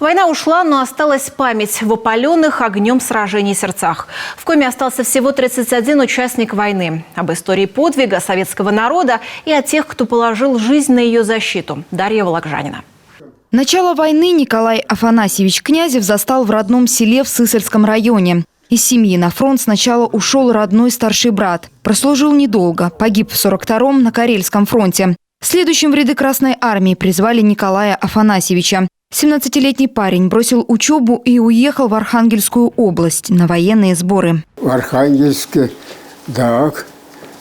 Война ушла, но осталась память в опаленных огнем сражений сердцах. В коме остался всего 31 участник войны. Об истории подвига советского народа и о тех, кто положил жизнь на ее защиту. Дарья Вологжанина. Начало войны Николай Афанасьевич Князев застал в родном селе в Сысольском районе. Из семьи на фронт сначала ушел родной старший брат. Прослужил недолго, погиб в 42-м на Карельском фронте. Следующим в ряды Красной армии призвали Николая Афанасьевича. 17-летний парень бросил учебу и уехал в Архангельскую область на военные сборы. В Архангельске, да,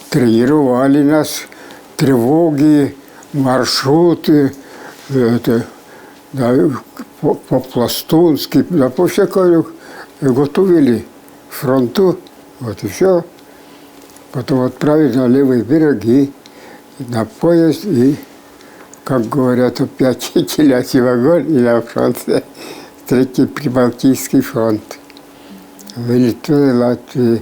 тренировали нас, тревоги, маршруты, по-пластунски, по всякому готовили к фронту, вот и все. Потом отправили на левые береги, на поезд и, как говорят, опять Телятий вагон и на фронт, Третий Прибалтийский фронт в Литве и Латвии.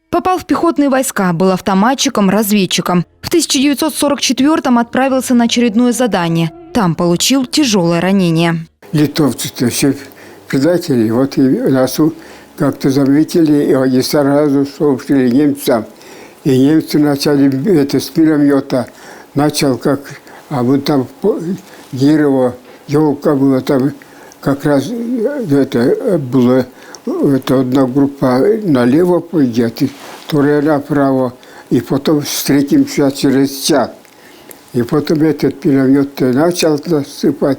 Попал в пехотные войска, был автоматчиком, разведчиком. В 1944-м отправился на очередное задание. Там получил тяжелое ранение. Литовцы-то все предатели. Вот и нас как-то заметили, и они сразу сообщили немцам. И немцы начали с миномета. Начал а мы там дерево, елка была, там как раз была одна группа налево пойдет, вторая направо, и потом встретимся через час. И потом этот пулемет начал насыпать,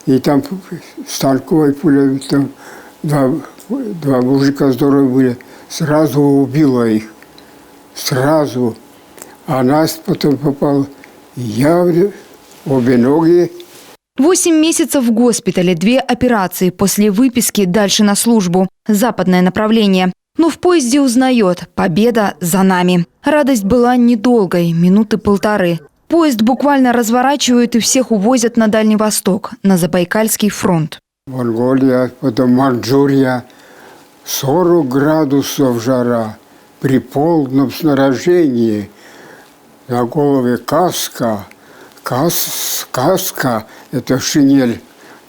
и там с танковой пулеметом два мужика здоровые были, сразу убило их, сразу. А нас потом попал я, обе ноги. 8 месяцев в госпитале, 2 операции, после выписки дальше на службу. Западное направление. Но в поезде узнает – победа за нами. Радость была недолгой, минуты полторы. Поезд буквально разворачивают и всех увозят на Дальний Восток, на Забайкальский фронт. Монголия, потом Манчжурия, 40 градусов жара при полном снаряжении. На голове каска. Каска – это шинель.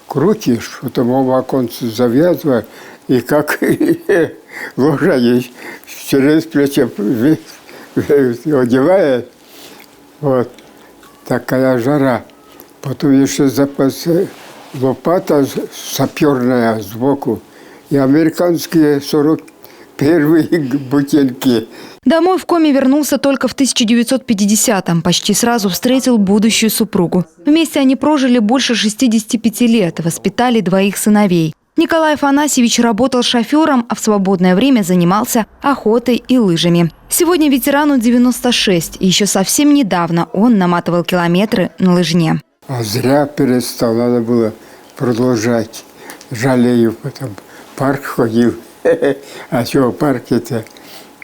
Крутишь, потом оба оконца завязываешь, и как лошадь через плечо одевает. Вот такая жара. Потом еще запас лопата саперная сбоку. И американские 41-е бутылки. Домой в коме вернулся только в 1950-м. Почти сразу встретил будущую супругу. Вместе они прожили больше 65 лет, воспитали 2 сыновей. Николай Афанасьевич работал шофером, а в свободное время занимался охотой и лыжами. Сегодня ветерану 96, и еще совсем недавно он наматывал километры на лыжне. А зря перестал, надо было продолжать. Жалею, потом в парк ходил. А что в парке-то?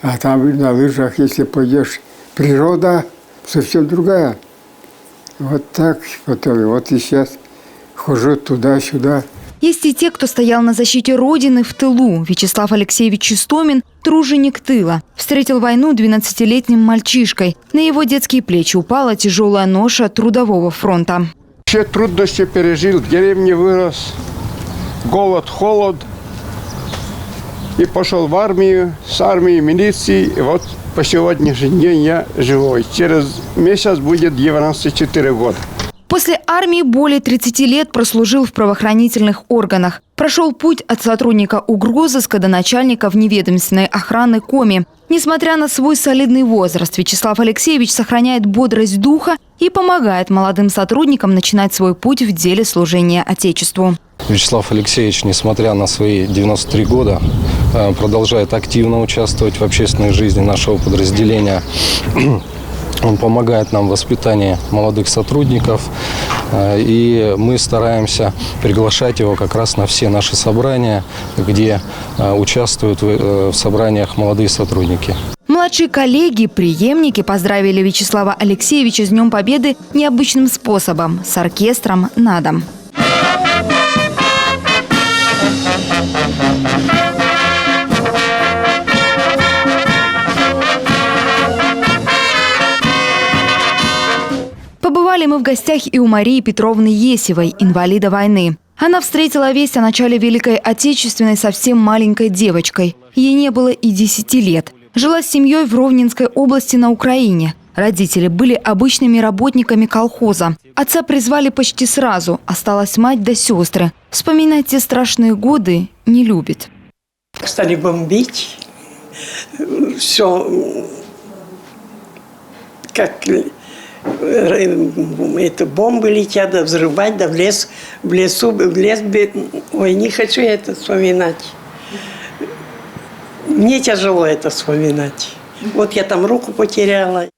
А там на лыжах, если пойдешь, природа совсем другая. Вот так потом, вот и сейчас хожу туда-сюда. Есть и те, кто стоял на защите Родины в тылу. Вячеслав Алексеевич Истомин – труженик тыла. Встретил войну 12-летним мальчишкой. На его детские плечи упала тяжелая ноша трудового фронта. Все трудности пережил, в деревне вырос, голод, холод. И пошел в армию, с армией, милиции. И вот по сегодняшний день я живой. Через месяц будет 94 года. После армии более 30 лет прослужил в правоохранительных органах. Прошел путь от сотрудника угрозыска до начальника вневедомственной охраны коми. Несмотря на свой солидный возраст, Вячеслав Алексеевич сохраняет бодрость духа и помогает молодым сотрудникам начинать свой путь в деле служения Отечеству. Вячеслав Алексеевич, несмотря на свои 93 года, продолжает активно участвовать в общественной жизни нашего подразделения. Он помогает нам в воспитании молодых сотрудников, и мы стараемся приглашать его как раз на все наши собрания, где участвуют в собраниях молодые сотрудники. Младшие коллеги, преемники поздравили Вячеслава Алексеевича с Днем Победы необычным способом – с оркестром на дом. Побывали мы в гостях и у Марии Петровны Есевой, инвалида войны. Она встретила весть о начале Великой Отечественной совсем маленькой девочкой. Ей не было и 10 лет. Жила с семьей в Ровненской области на Украине. Родители были обычными работниками колхоза. Отца призвали почти сразу, осталась мать да сестры. Вспоминать те страшные годы не любит. Стали бомбить. Все как это, бомбы летят, да взрывать, да в лес. Ой, не хочу я это вспоминать. Мне тяжело это вспоминать. Вот я там руку потеряла.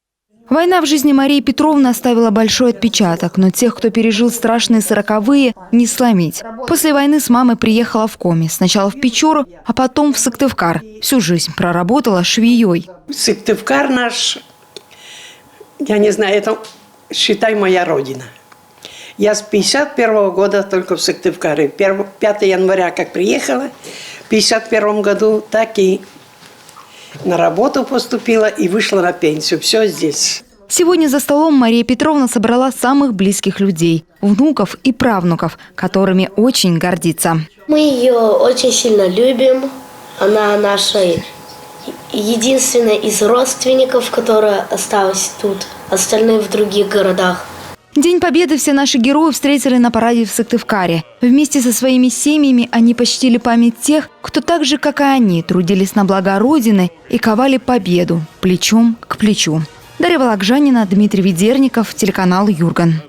Война в жизни Марии Петровны оставила большой отпечаток, но тех, кто пережил страшные 40-е, не сломить. После войны с мамой приехала в Коми. Сначала в Печору, а потом в Сыктывкар. Всю жизнь проработала швеей. Сыктывкар наш, я не знаю, это, считай, моя родина. Я с 51 года только в Сыктывкаре. 5 января, как приехала, в 51 году, так и на работу поступила и вышла на пенсию. Все здесь. Сегодня за столом Мария Петровна собрала самых близких людей, внуков и правнуков, которыми очень гордится. Мы ее очень сильно любим. Она наша единственная из родственников, которая осталась тут. Остальные в других городах. День Победы все наши герои встретили на параде в Сыктывкаре. Вместе со своими семьями они почтили память тех, кто так же, как и они, трудились на благо Родины и ковали победу плечом к плечу. Дарья Вологжанина, Дмитрий Ведерников, телеканал «Юрган».